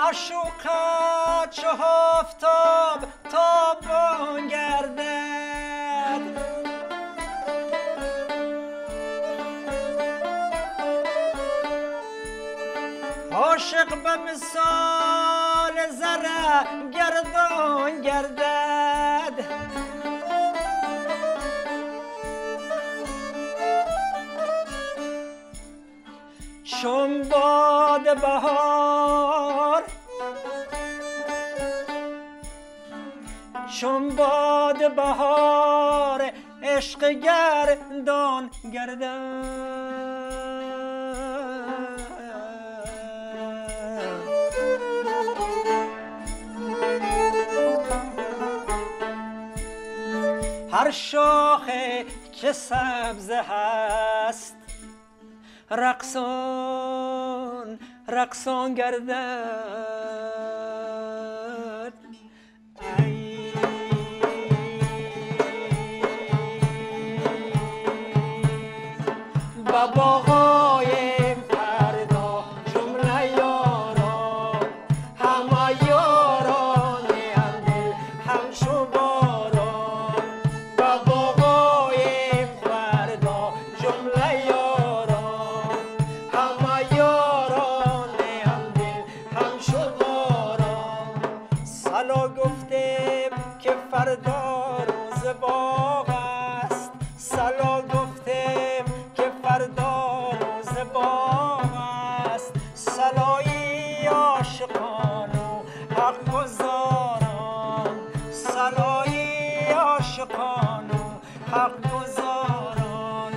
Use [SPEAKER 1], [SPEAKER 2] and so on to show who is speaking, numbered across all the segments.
[SPEAKER 1] معشوقت چو آفتاب تابان گردد، عاشق به مثال ذره گردان گردد. چون باد بهار، چون باد بهار عشق گردان گردد. هر شاخه که سبز هست رقصان رقصان گردد. با باغای فردا جمله یاران، همه یاران همدل همچو باران. با باغای فردا جمله یاران، همه یاران همدل همچو باران. سلا گفتیم که فردا روز باغ است، سلا گفتیم که فردا روز باغ است. سلایی عاشقان و حق گزاران، سلایی عاشقان و حق گزاران.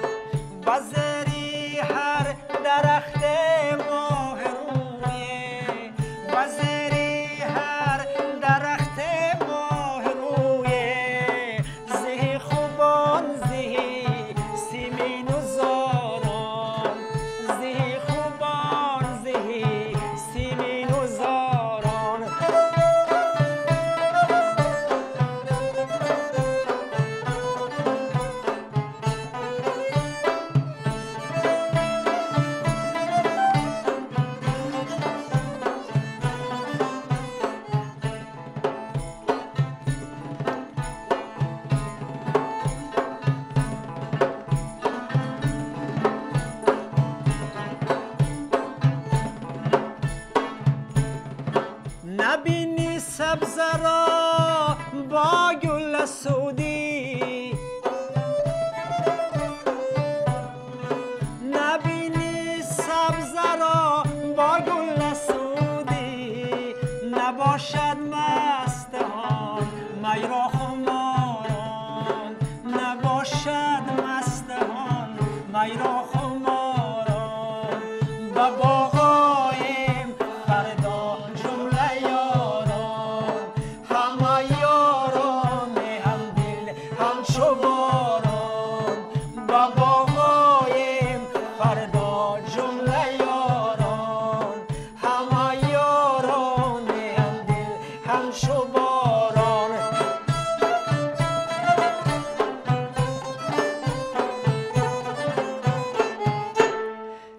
[SPEAKER 1] بزری هر درخت ماه رویه، بزری هر درخت ماه رویه. زهی خوبان زهی سیمین و زاران، زهی خوبان زهی سیمین و زاران. نبینی سبزه را با گل سعودی، نبینی سبزه را با گل سعودی. نباشد مستان می را خماران، نباشد مستان می را خماران. با باغایم فردا جمله یاران، همه یاران همدل همچو باران. با باغایم فردا جمله یاران، همه یاران همدل همچو باران.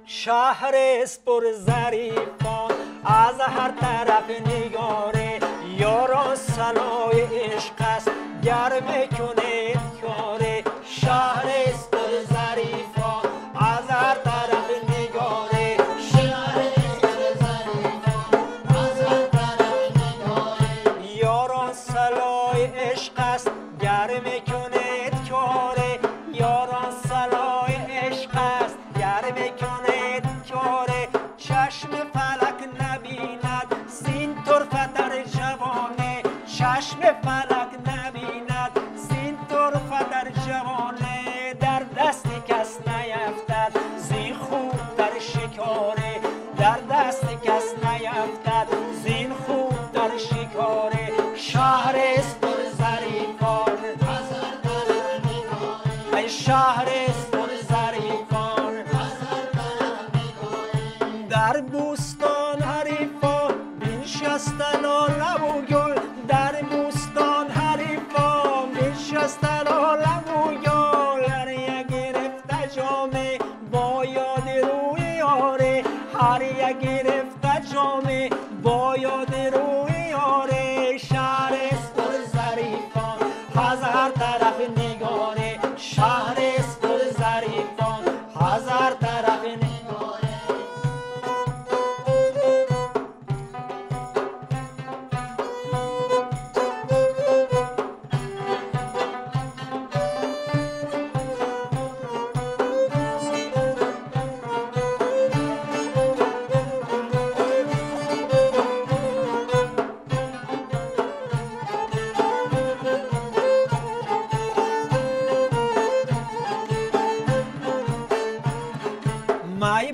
[SPEAKER 1] شهر است پر ظریفان از هر طرف نگاره، یاران سنای عشق است گر میکنید کاره. شهر است پر ظریفان از هر طرف نگاره، شهر است پر ظریفان از هر طرف نگاره. یاران سنای عشق است گر میکنید کاره، یاران سنای عشق است گر میکنید کاره. چشم فلک نبیند زین طرفه در جوانه، چشم فلک نبیند زین طرفه در جوانه. در دست کس نیفتد زین خوب در شکاره، در دست کس نیفتد زین خوب در شکاره. شهر است پر ظریفان از هر طرف نگاره، ای شهر است پر ظریفان از هر طرف نگاره. در بوستان حریفان بنشستن و لب و گل، در بوستان حریفان بنشستن و لب و گل. هر یک گرفته جامه با یاد روی یاره، هر یک گرفته جامه با یاد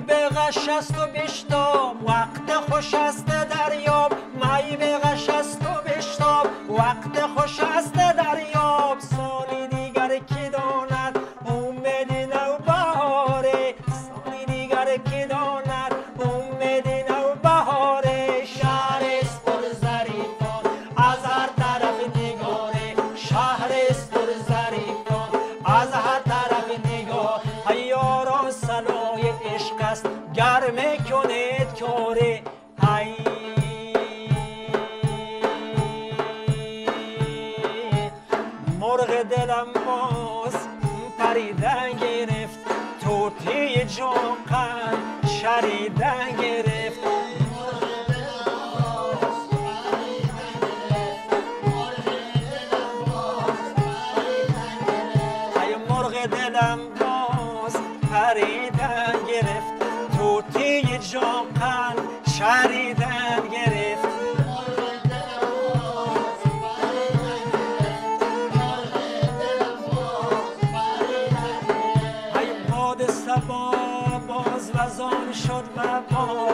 [SPEAKER 1] به غش است و بشتاب وقت خوش است دریاب می به غش است و بشتاب وقت خوش است دریاب سالی دیگر کی داند امید نوبهاره سالی دیگر کی داند امید نوبهاره شهر است پر ظریفان از هر طرف نگاره شهر است پر ظریفان از هر طرف نگاه یاران سلای عشق است گرم کنید کاره مرغ دلم باز پریدن گرفت توتی جوقن شریدن گرفت مرغ دلم باز پریدن گرفت توتی جوقن شریدن گرفت سبا باز وزان شد ببار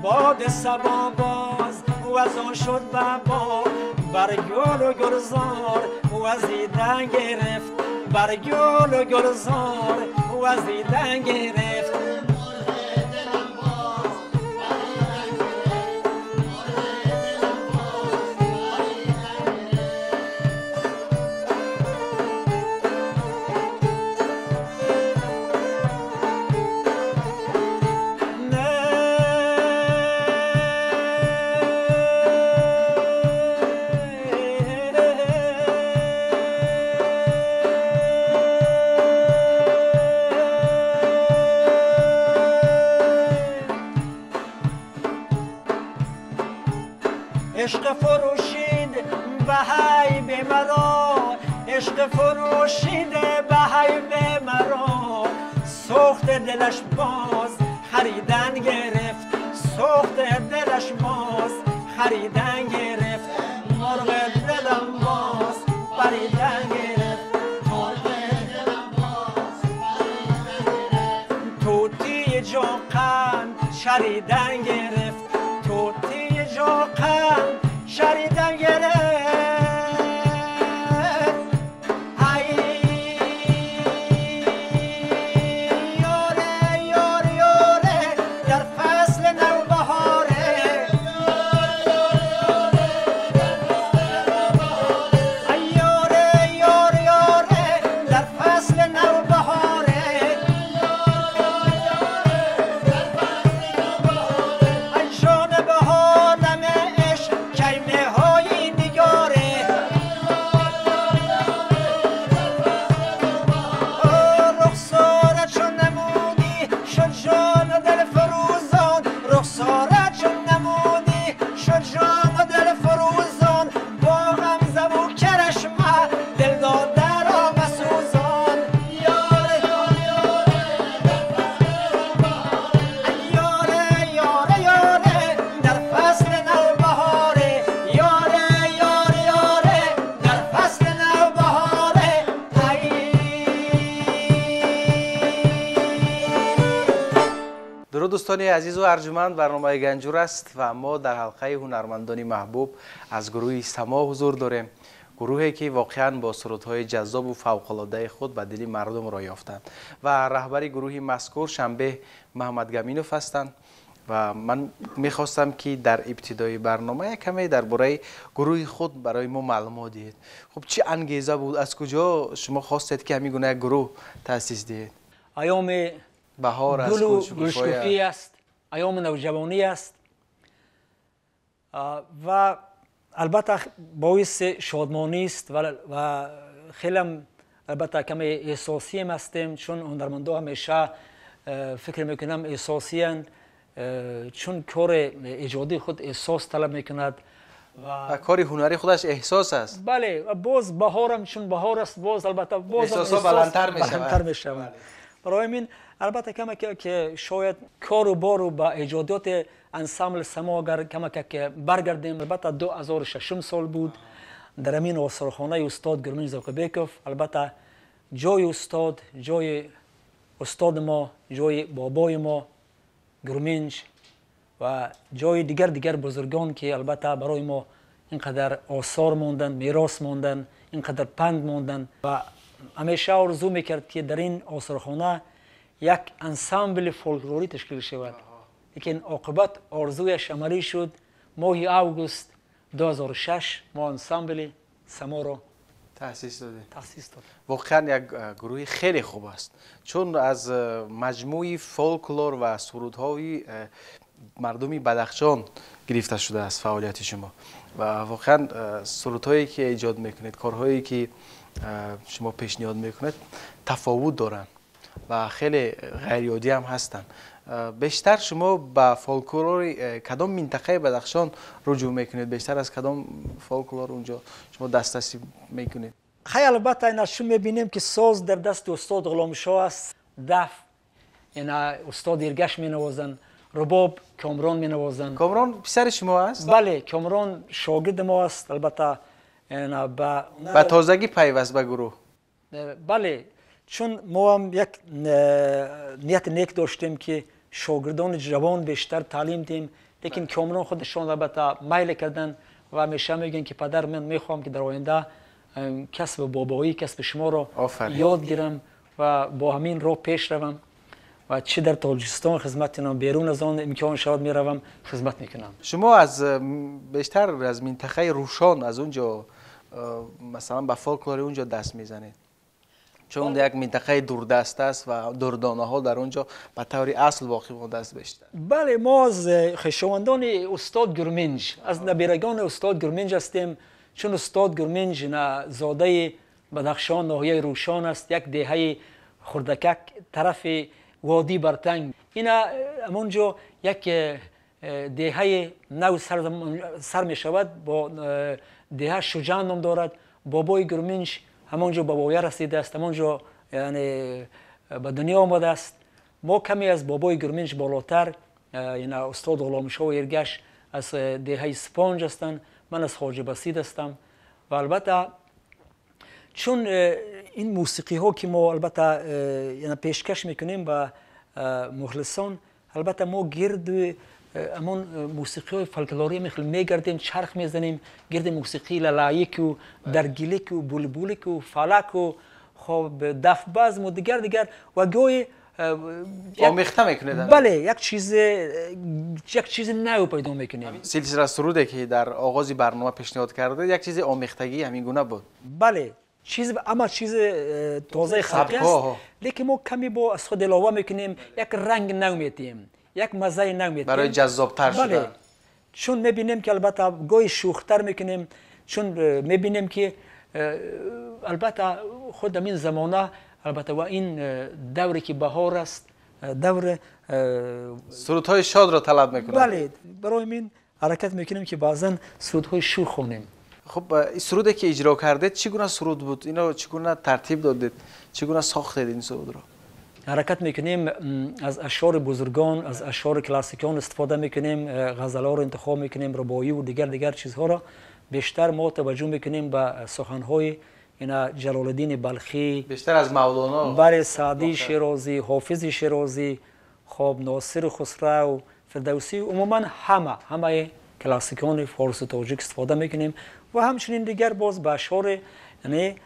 [SPEAKER 1] باد سبا باز وزان شد ببار بر گل و گلزار وزیدن گرفت بر گل و گلزار وزیدن گرفت عشق فروشید بهای به مرا عشق فروشید بهای به مرا سوخت دلش باز خریدن گرفت سوخت دلش باز خریدن گرفت مرغ دلم باز پریدن گرفت توتی جوقن شریدن گرفت توتی جوقن شریدن گرفت یاره یاره یاره در فصل نوبهاره یاره یاره یاره در فصل نوبهاره جان بهارم عشق کیمه های نگاره رخساره چون نمونی شد جان و دل فروزان رخساره چون نمونی شد جان و دل فروزان با غمزه و کرشمه دل داده را مسوزان یاره یاره یاره یاره در فصل نوبهاره یاره یاره یاره در فصل نوبهاره
[SPEAKER 2] درود دوستان عزیز و ارجمند، برنامه گنجور است و ما در حلقه هنرمندان محبوب از گروه سما حضور داریم. گروهی که واقعا با سرودهای جذاب و فوق‌العاده خود به دل مردم را یافتند و رهبری گروه مذکور شنبه محمد گمینوف هستند و من میخواستم که در ابتدای برنامه یک کمی درباره گروه خود برای ما معلومات دهید. خب چه انگیزه بود، از کجا شما خواستید که همین گونه گروه تأسیس دهید؟
[SPEAKER 1] ایام
[SPEAKER 2] بهار است،
[SPEAKER 1] گل و گلشکوفی است، ایام نوجوانی است و البته باعث شادمانی است و خیلی البته کمی احساسی هم هستیم، چون هنرمندا همیشه فکر میکنم احساسی هستند، چون کار ایجادی خود احساس طلب میکند
[SPEAKER 2] و کار هنری خودش احساس است.
[SPEAKER 1] بله، باز بهارم چون بهار است، باز البته باز
[SPEAKER 2] احساس بلندتر
[SPEAKER 1] میشود. برای همین البته کمی که شاید کار و بار و با ایجادات انسامبل سما اگر کمی که برگردیم، البته 2006 سال بود در امین آثارخانه استاد گرمین زاکبیکوف. البته جای استاد، جای استاد ما، جای بابای ما
[SPEAKER 3] گرمنج و جای دیگر بزرگان که البته برای ما اینقدر آثار موندن، میراث موندن، اینقدر پند موندن و همیشه آرزو میکرد که در این آثارخانه یک انسامبل فولکلوری تشکیل شود. لیکن عاقبت آرزویش عملی شد. ماه اوگوست 2006 ما انسامبل سما رو
[SPEAKER 2] تأسیس داده.
[SPEAKER 3] واقعا
[SPEAKER 2] یک گروه خیلی خوب است، چون از مجموعی فولکلور و سرودهای مردمی بدخشان گرفته شده است فعالیت شما و واقعا سرودهایی که ایجاد میکنید، کارهایی که شما پیشنهاد میکنید تفاوت دارن و خیلی غیریادی هم هستن. بیشتر شما به فولکلور کدام منطقه بدخشان رجوع میکنید؟ بیشتر از کدام فولکلور اونجا شما دسترسی میکنید؟
[SPEAKER 3] خیلی البته نشون میبینیم که ساز در دست استاد غلامشاه است، دف یعنی استاد ایرگش مینوازن، رباب کامران مینوازن.
[SPEAKER 2] کامران پسر شما است؟
[SPEAKER 3] بله، کامران شاگرد ما است. البته یعنی
[SPEAKER 2] با تازگی پیوست به گروه.
[SPEAKER 3] بله، چون ما هم یک نیت نیک داشتیم که شاگردان جوان بیشتر تعلیم دیم، لیکن کامران خودشان البته میل کردن و همیشه میگن که پدر من میخوام که در آینده کسب بابایی، کسب شما رو یاد گیرم و با همین راه پیش روم و چه در تاجیکستان خدمت کنم، بیرون از آن امکان شود میروم خدمت میکنم.
[SPEAKER 2] شما از بیشتر از منطقه روشان از اونجا مثلا به فولکلور اونجا دست میزنید، چون یک منطقه دوردست است و دردانه ها در اونجا به طور اصل واقع مانده است بیشتر.
[SPEAKER 3] بله، ما از خویشاوندان استاد گرمنج، از نبیرگان استاد گرمنج هستیم، چون استاد گرمنج زاده بدخشان ناحیه روشان است، یک دهه خردکک طرف وادی برتنگ. اینا همونجا یک دهه نو سر می شود، با دهه شجاع نام دارد. بابای گرمنج همونجا به بابای رسیده است، همونجا یعنی به دنیا آمده است. ما کمی از بابای گرمنج بالاتر، یعنی استاد غلامشاه ایرگش از دهه سپانج هستند، من از خواجه بسیط هستم. و البته چون این موسیقی ها که ما البته یعنی پیشکش میکنیم به مخلصان، البته ما گرد همون موسیقی های فولکلوری میگردیم، چرخ میزنیم گرد موسیقی لالایک و درگیلیک و بلبولیک و فلک و خب دف باز و دیگر و گوی
[SPEAKER 2] آمیخته میکنید.
[SPEAKER 3] بله، یک چیز نو پیدا میکنیم.
[SPEAKER 2] سلسله سروده که در آغاز برنامه پیشنهاد کرده یک چیز آمیختگی همین گونه بود.
[SPEAKER 3] بله، اما چیز تازه خلقی است، لیکن ما کمی با از خود علاوه میکنیم، یک رنگ نو میتیم، یک مزه نو میتیم
[SPEAKER 2] برای جذابتر شدن.
[SPEAKER 3] بله، چون میبینیم که البته گاهی شوختر میکنیم، چون میبینیم که البته خود این زمانه البته و این دوری که بهار است، دور
[SPEAKER 2] سرودهای شاد را طلب میکنه.
[SPEAKER 3] بله، برای این حرکت میکنیم که بعضا سرودهای شوخ خونیم.
[SPEAKER 2] خب این سروده که اجرا کردید چگونه سرود بود؟ اینو چگونه ترتیب دادید؟ چگونه ساختید این سرود را؟
[SPEAKER 3] حرکت میکنیم از اشعار بزرگان، از اشعار کلاسیکان استفاده میکنیم، غزل‌ها رو انتخاب میکنیم، رباعی و دیگر چیزها را. بیشتر ما توجه میکنیم به سخن‌های اینا جلال الدین بلخی،
[SPEAKER 2] بیشتر از مولانا،
[SPEAKER 3] بله، سعدی شیرازی، حافظ شیرازی، خب ناصر خسرو، فردوسی، عموما همه کلاسیکان فارسی و تاجیک استفاده میکنیم و همچنین دیگر باز به اشعار یعنی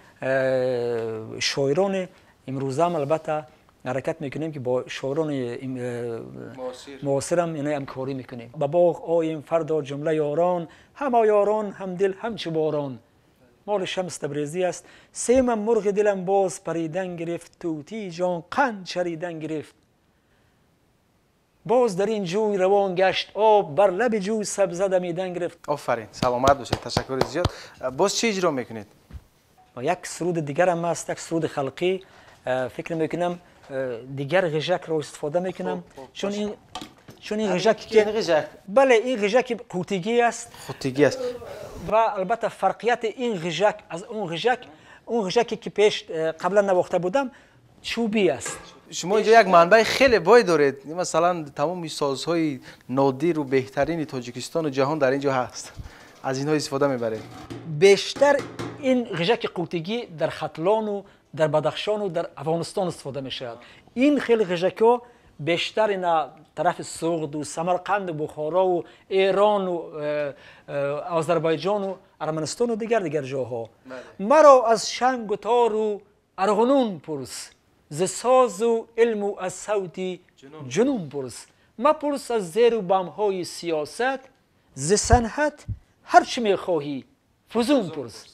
[SPEAKER 3] شاعران امروزه هم البته حرکت میکنیم که با شاعران معاصر هم یعنی همکاری میکنیم. به باغ آییم فردا جمله یاران، همه یاران هم دل همچو باران. مال شمس تبریزی است. سیمم مرغ دلم باز پریدن گرفت، طوطی جان قند چریدن گرفت. باز در این جوی روان گشت آب، بر لب جوی سبزه دمیدن گرفت.
[SPEAKER 2] آفرین، سلامت باشید، تشکر زیاد. باز چی اجرا میکنید؟
[SPEAKER 3] یک سرود دیگر هم هست، یک سرود خلقی، فکر میکنم دیگر غژک رو استفاده میکنم، چون این غژک بله، این غژک قوطیگی است. و البته فرقیت این غژک از اون غژکی که پیش قبلا نواخته بودم چوبی است.
[SPEAKER 2] شما اینجا یک منبع خیلی بای دارید، مثلا تمام سازهای نادر و بهترین تاجیکستان و جهان در اینجا هست، از اینها استفاده میبرید؟
[SPEAKER 3] بیشتر این غژک قوطیگی در ختلان و در بدخشان و در افغانستان استفاده میشه. این خیلی غژک‌ها بیشتر اینا طرف سوغد و سمرقند و بخارا و ایران و آذربایجان و ارمنستان و دیگر جاها. مرا از شنگ و تار و ارغنون پرس، ز ساز و علم و از صوتی جنون پرس. مپرس از زیر و بمهای سیاست، ز صنعت هر چی میخواهی فزون پرس.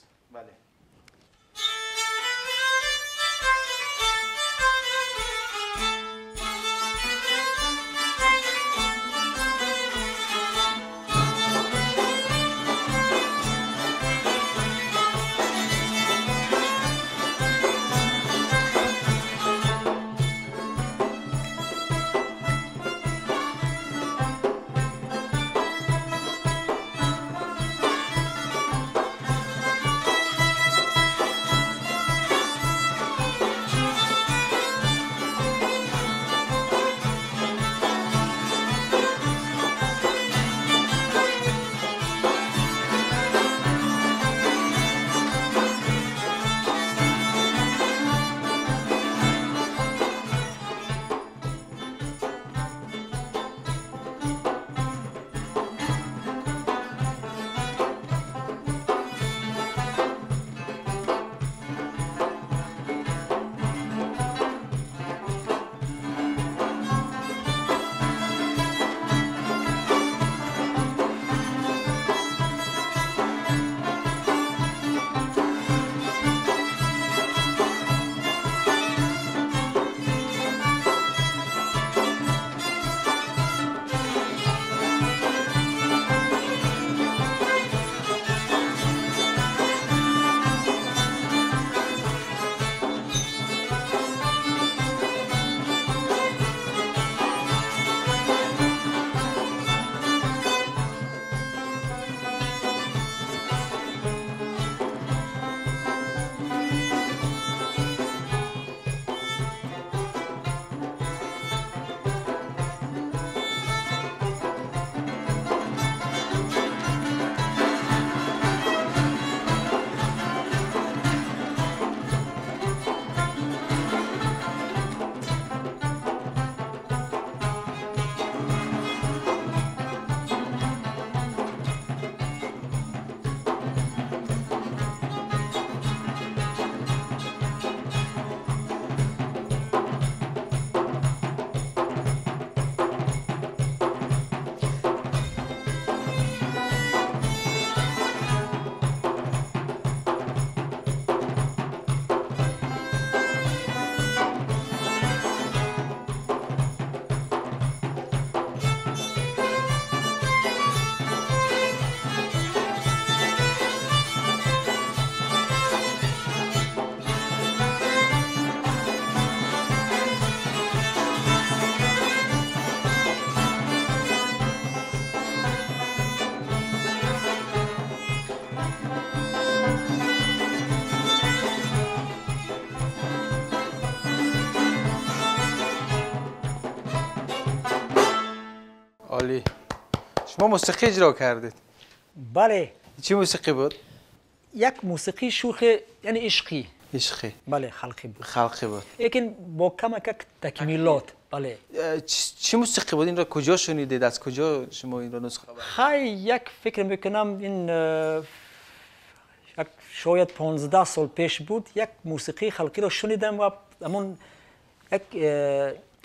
[SPEAKER 2] عالی. شما موسیقی اجرا کردید؟
[SPEAKER 3] بله.
[SPEAKER 2] چی موسیقی بود؟
[SPEAKER 3] یک موسیقی شوخ یعنی عشقی.
[SPEAKER 2] عشقی.
[SPEAKER 3] بله خلقی بود.
[SPEAKER 2] خلقی بود.
[SPEAKER 3] لیکن با کمک تکمیلات. بله.
[SPEAKER 2] چی موسیقی بود؟ این را کجا شنیدید؟ از کجا شما این را نسخه بردید؟
[SPEAKER 3] خیلی یک فکر میکنم این شاید 15 سال پیش بود یک موسیقی خلقی را شنیدم و همون یک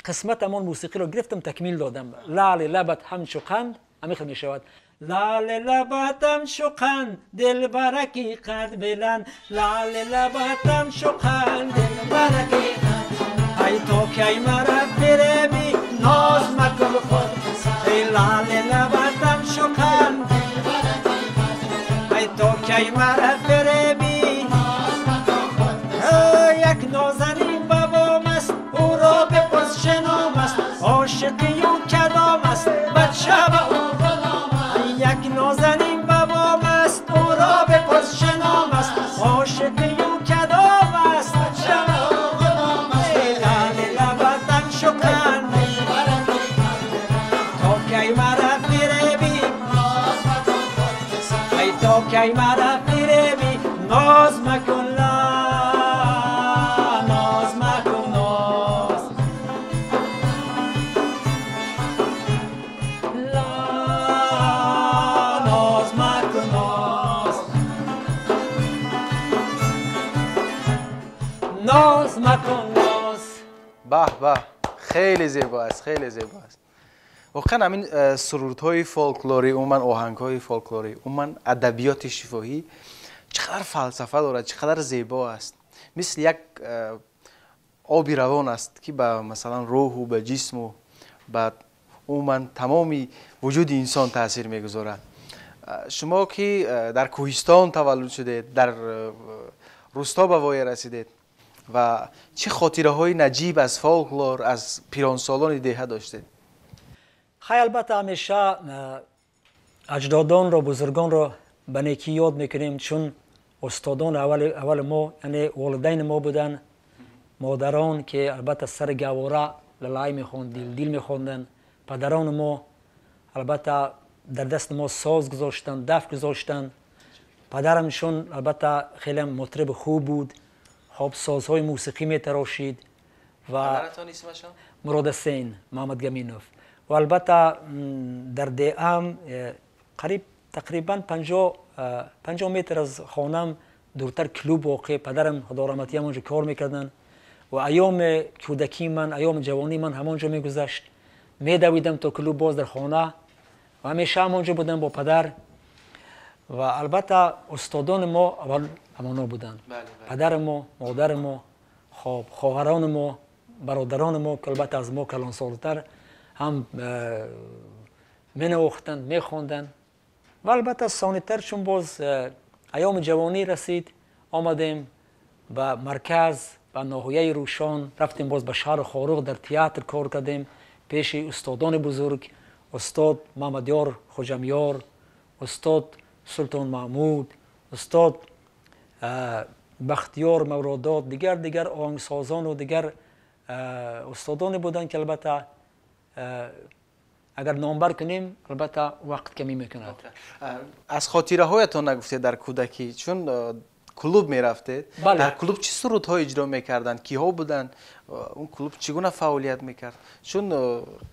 [SPEAKER 3] قسمت همون موسیقی را گرفتم تکمیل دادم. لعل لبت همچو قند همیشه می شود. لعل لبت همچو قند دل برکی قد بلند، لعل لبت همچو قند دل برکی قد، ای تو کی مرا بی ناز مکن خود، ای لعل لبت همچو قند دل برکی قد، ای تو کی مرا بی ناز مکن خود، یک نازنین بابام است او را بپرس شنام است، عاشقی او کدام است بچه به او غلام است، یک نازنین بابام است او را بپرس شنام است، عاشقی او کدام است بچه به او غلام است، لعل لبت همچو قند تا کی مرا بی ناز مکن خود، ای تا کی مرا بی ناز مکن ناز مکن ناز.
[SPEAKER 2] به خیلی زیبا است، خیلی زیبا است. واقعا همین سرودهای فولکلوری، عموما آهنگهای فولکلوری، عموما ادبیات شفاهی چقدر فلسفه دارد، چقدر زیبا است. مثل یک آبی روان است که به مثلا روح و به جسم و به عموما تمامی وجود انسان تاثیر میگذارد. شما که در کوهستان تولد شدید، در روستا به وای رسیدید و چه خاطره های نجیب از فولکلور از پیرانسالان دهه داشتید؟
[SPEAKER 3] خیلی البته همیشه اجدادان را، بزرگان را به نیکی یاد میکنیم، چون استادان اول ما یعنی والدین ما بودن، مادران که البته سر گواره للای میخوند، دیل میخوندن. پدران ما البته در دست ما ساز گذاشتن، دف گذاشتن. پدرمشون البته خیلی مطرب خوب بود، خب سازهای موسیقی میتراشید. و
[SPEAKER 2] پدرتان اسمشون؟
[SPEAKER 3] مراد حسین محمد گمینوف. و البته در دهام تقریبا 50 متر از خانم دورتر کلوب واقع. پدرم خدا رحمتی همونجا کار میکردن و ایام کودکی من، ایام جوانی من همونجا میگذشت. میدویدم تا کلوب باز در خانه و همیشه همونجا بودم با پدر. و البته استادان ما اول همانا بودن. پدر ما، مادر ما، خواهران ما، برادران ما که البته از ما کلان سالتر هم منواختند، میخواندن. و البته ثانی‌تر چون باز ایام جوانی رسید، آمدیم به مرکز، به ناحیه روشان، رفتیم باز به شهر خاروق در تئاتر کار کردیم پیش استادان بزرگ، استاد محمدیار خوجمیار، استاد سلطان محمود، استاد بختیار مورادات، دیگر آهنگسازان و دیگر استادان بودن که البته اگر نامبر کنیم البته وقت کمی میکند.
[SPEAKER 2] از خاطره هایتان نگفتید در کودکی، چون کلوب میرفتید؟
[SPEAKER 3] بله.
[SPEAKER 2] در کلوب چه سرودها اجرا میکردن؟ کیها بودن؟ اون کلوب چگونه فعالیت میکرد؟ چون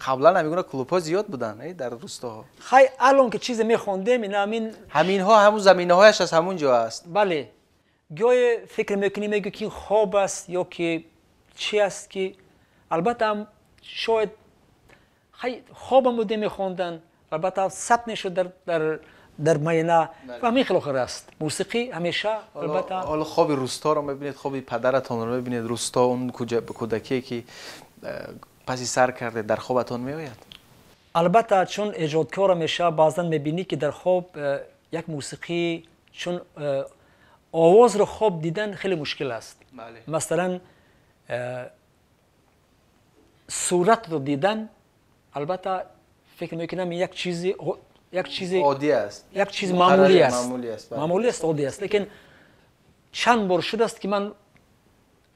[SPEAKER 2] قبلا همیگونه کلوب ها زیاد بودن در روستاها.
[SPEAKER 3] خیلی الان که چیز میخوندیم همین
[SPEAKER 2] ها همون زمینه هایش از همون جا است.
[SPEAKER 3] بله. گاهی فکر میکنیم میگه که خواب است یا که چی است که البته هم شاید خیلی خوابم بوده میخوندن، البته ثبت نشد در معاینه و همین خلاخر است. موسیقی همیشه البته.
[SPEAKER 2] حالا خواب روستا رو میبینید، خواب پدرتان رو میبینید، روستا اون کودکی که پسی سر کرده در خوابتان میآید؟
[SPEAKER 3] البته چون ایجادکار همیشه بعضا میبینی که در خواب یک موسیقی، چون آواز رو خواب دیدن خیلی مشکل است.
[SPEAKER 2] بله.
[SPEAKER 3] مثلا صورت رو دیدن البته فکر میکنم یک چیز
[SPEAKER 2] عادی است،
[SPEAKER 3] یک چیز معمولی است،
[SPEAKER 2] بله.
[SPEAKER 3] معمولی است، عادی است. لیکن چند بار شده است که من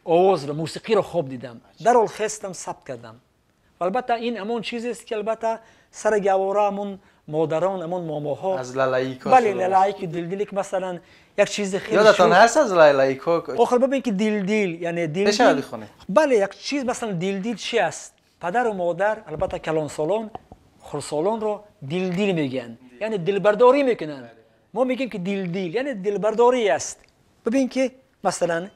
[SPEAKER 3] آواز رو، موسیقی رو خواب دیدم، در حال خواستم ثبت کردم. البته این همون چیزی است که البته سر گواره همون مادران، همون ماماها
[SPEAKER 2] از لالاییکا،
[SPEAKER 3] بله لالاییک دلدلی که مثلا یک چیز خیلی
[SPEAKER 2] یادتان هست از لالاییکا؟
[SPEAKER 3] آخر ببین که دلدل یعنی
[SPEAKER 2] دلدل بخونه.
[SPEAKER 3] بله یک چیز مثلا دلدل چی است؟ پدر و مادر البته کلان سالان خرسالان رو دلدل میگن، یعنی دلبرداری میکنن. ما میگیم که دلدل یعنی دلبرداری است. ببین که مثلا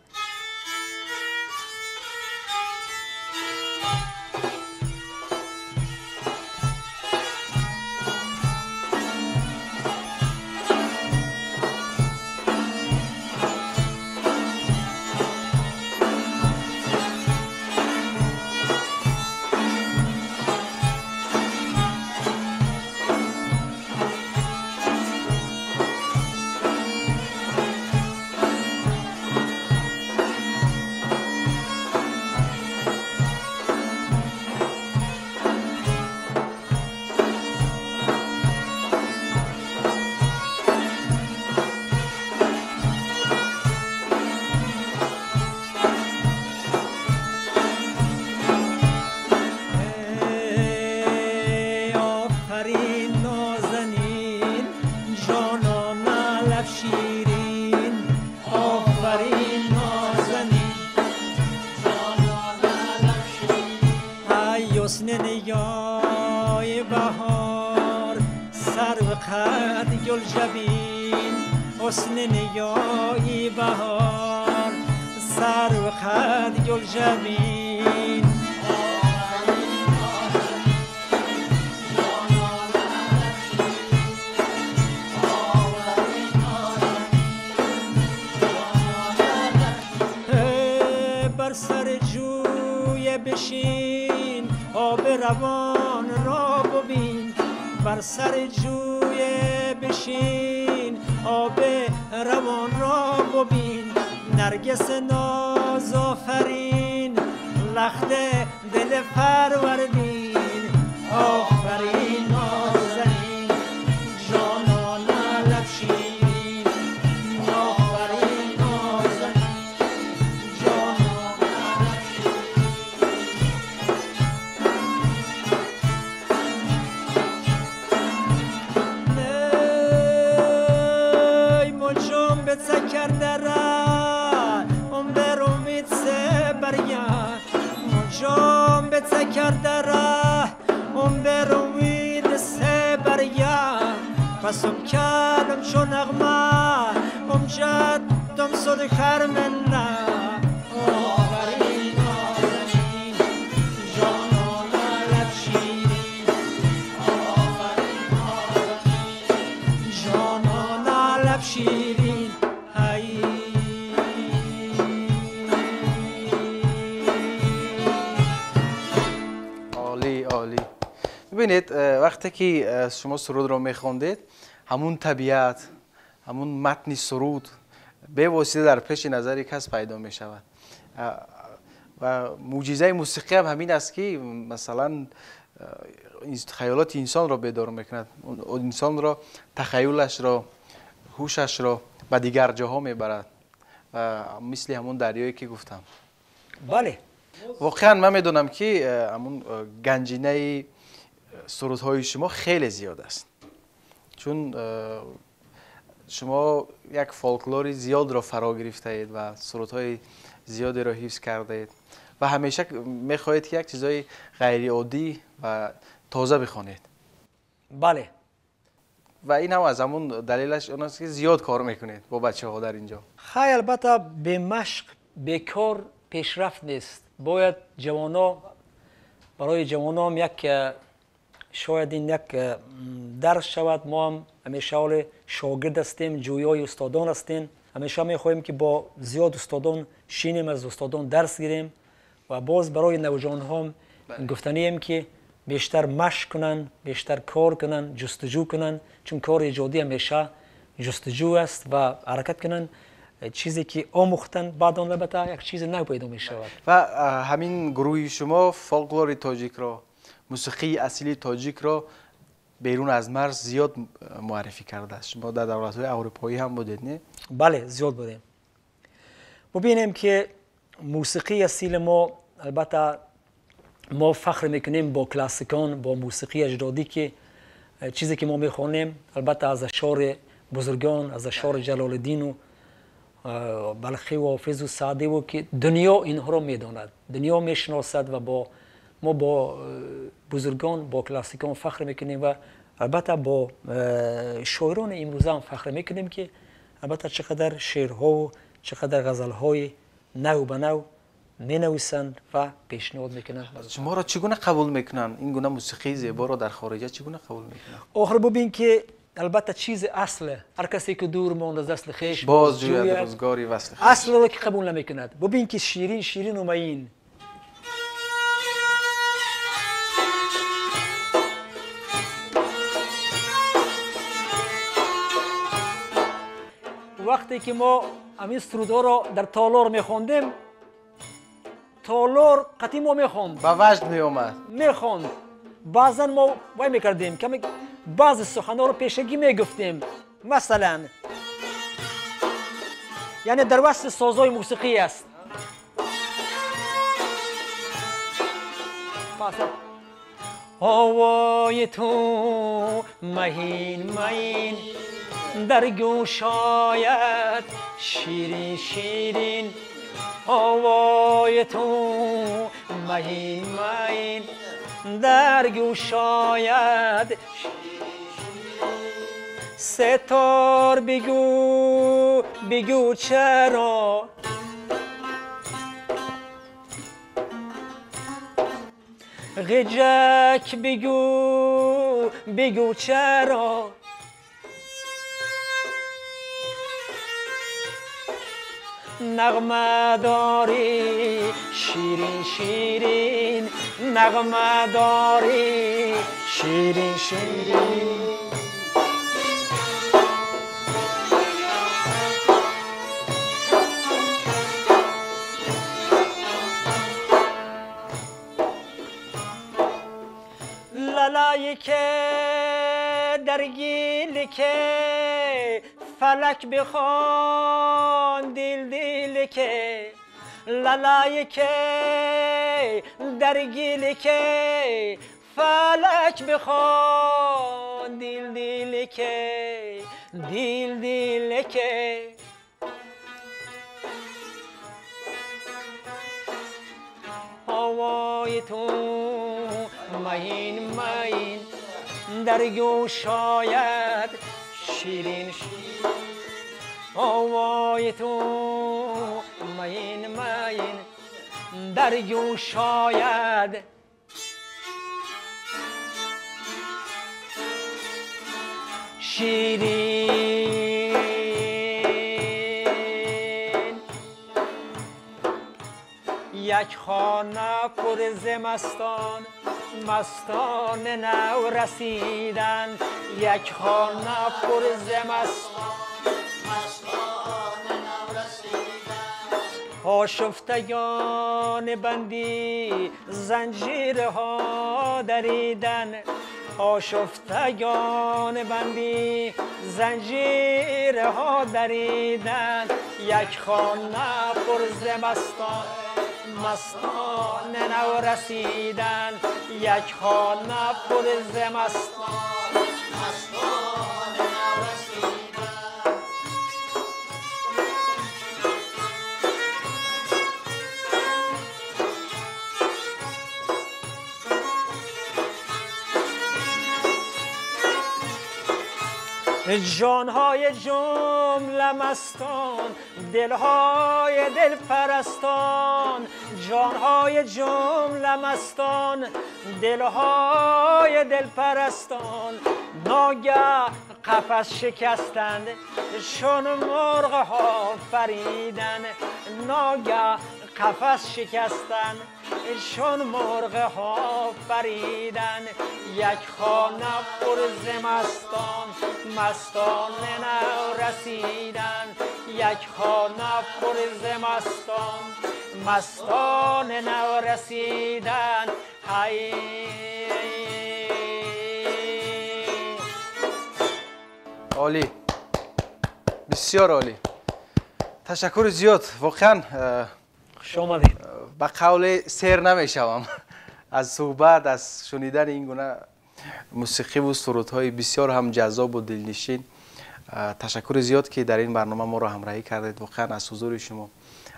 [SPEAKER 3] حسن نیای بهار سر و خد گل جبین
[SPEAKER 1] بر سر جوی بشین آب روان را ببین نرگس ناز آفرین لخت دل فروردین آفرین نازنین جانان لب شیرین آفرین نازنین جانان لب شیرین نی مجم به تکر درد اون برومید سه برگرد مجم به تکر درد اون برومید سه برگرد پسم کردم چون نغمه ام جدم صد خرمنه آفرین نازنین جانان لب شیرین آفرین نازنین جانان لب شیرین
[SPEAKER 2] عالی عالی. ببینید وقتی که شما سرود رو میخوندید همون طبیعت همون متن سرود به واسطه در پیش نظر کس پیدا می شود و معجزه موسیقی هم همین است که مثلا خیالات انسان را بیدار میکند انسان را تخیلش را هوشش را به دیگر جاها میبرد و مثل همون دریایی که گفتم.
[SPEAKER 3] بله
[SPEAKER 2] واقعا من میدونم که همون گنجینه سرودهای شما خیلی زیاد است چون شما یک فولکلوری زیاد را فرا گرفته اید و سرودهای زیادی را حفظ کرده اید و همیشه میخواهید که یک چیزای غیر عادی و تازه بخوانید.
[SPEAKER 3] بله
[SPEAKER 2] و این هم از همون دلیلش اون است که زیاد کار میکنید با بچه ها در اینجا.
[SPEAKER 3] خیلی البته به مشق به کار پیشرفت نیست. باید جوانا برای جوانان یک شاید این یک درس شود. ما هم همیشه حال شاگرد هستیم جویای استادان هستیم همیشه میخواهیم که با زیاد استادان شینیم از استادان درس گیریم و باز برای نوجوان ها گفتنیم که بیشتر مشق کنن بیشتر کار کنن جستجو کنن چون کار ایجادی همیشه جستجو است و حرکت کنن چیزی که آموختن بعد آن البته یک چیز نو پیدا می شود.
[SPEAKER 2] و همین گروه شما فولکلور تاجیک را موسیقی اصیلی تاجیک را بیرون از مرز زیاد معرفی کرده است. شما در دولت‌های اروپایی هم بودید نه؟
[SPEAKER 3] بله زیاد بودیم. ببینیم که موسیقی اصیل ما البته ما فخر میکنیم با کلاسیکان با موسیقی اجدادی که چیزی که ما میخوانیم البته از اشعار بزرگان از اشعار جلال الدین و بلخی و حافظ و سعدی و که دنیا اینها را میداند دنیا میشناسد و با ما با بزرگان با کلاسیکان فخر میکنیم و البته با شاعران امروزه هم فخر میکنیم که البته چقدر شعرها و چقدر غزلهای نو به نو می نویسند و پیشنهاد میکنند.
[SPEAKER 2] شما را چگونه قبول میکنن این گونه موسیقی زیبا را در خارج چگونه قبول میکنن؟
[SPEAKER 3] آخر ببین که البته چیز اصله هر کسی که دور ماند از اصل خویش
[SPEAKER 2] باز جوید روزگاری وصل خویش
[SPEAKER 3] اصل را که قبول نمیکند. ببین که شیرین شیرین و معین وقتی که ما همین سرودها را در تالار میخوندیم تالار قطعی ما میخوند
[SPEAKER 2] با وجد میومد
[SPEAKER 3] میخوند بعضا ما وای میکردیم که بعض سخنها رو پیشگی میگفتیم مثلا یعنی در وسط سازهای موسیقی است هوای تو مهین مهین در گوش آید شیرین شیرین هوای تو مهین مهین در گوش آید ستار بگو بگو چرا غجک بگو بگو چرا نغمه داری شیرین شیرین نغمه داری
[SPEAKER 1] شیرین شیرین لالایی که در گیلی که فلک بخوان دیل دیل که لالایی که در گیلی که فلک بخوان دیل دیل که دیل دیل که هوای تو مهین مهین در گوش آید شیرین شیرین هوای تو مهین مهین در گوش آید شیرین یک خانه پر ز مستان مستان نو رسیدن یک خانه پر ز مستان نو رسیدن آشفتگان بندی زنجیرها دریدن آشفتگان بندی زنجیرها دریدن یک خانه پر ز مستان نو رسیدن یک خانه پر ز مستان نو رسیدن جانهای جمله مستان دلهای دل پرستان جانهای جمله مستان دلهای دل پرستان ناگه قفس شکستند چون مرغ ها فریدن ناگه قفس شکستند چون مرغ ها فریدن یک خانه پر ز مستان مستان نو رسیدن یک خانه پر ز مستان مستان نو رسیدن های
[SPEAKER 2] عالی بسیار عالی تشکر زیاد واقعا
[SPEAKER 3] خوش آمدید
[SPEAKER 2] به قول سیر نمیشوم از صحبت از شنیدن این گونه موسیقی و سرودهای بسیار هم جذاب و دلنشین تشکر زیاد که در این برنامه ما را همراهی کردید واقعا از حضور شما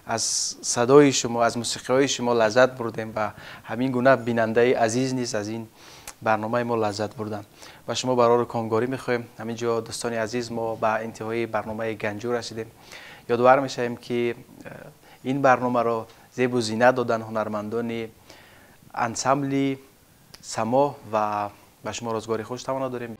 [SPEAKER 2] از صدای شما از موسیقی های شما لذت بردیم و همین گونه بیننده عزیز نیز از این برنامه ما لذت بردن و شما برای کامگاری میخوایم همینجا دوستان عزیز ما به انتهای برنامه گنجور رسیدیم یادآور میشیم که این برنامه را زیب و زینت دادن هنرمندان انسمبلی سما و به شما روزگاری خوش تمنا داریم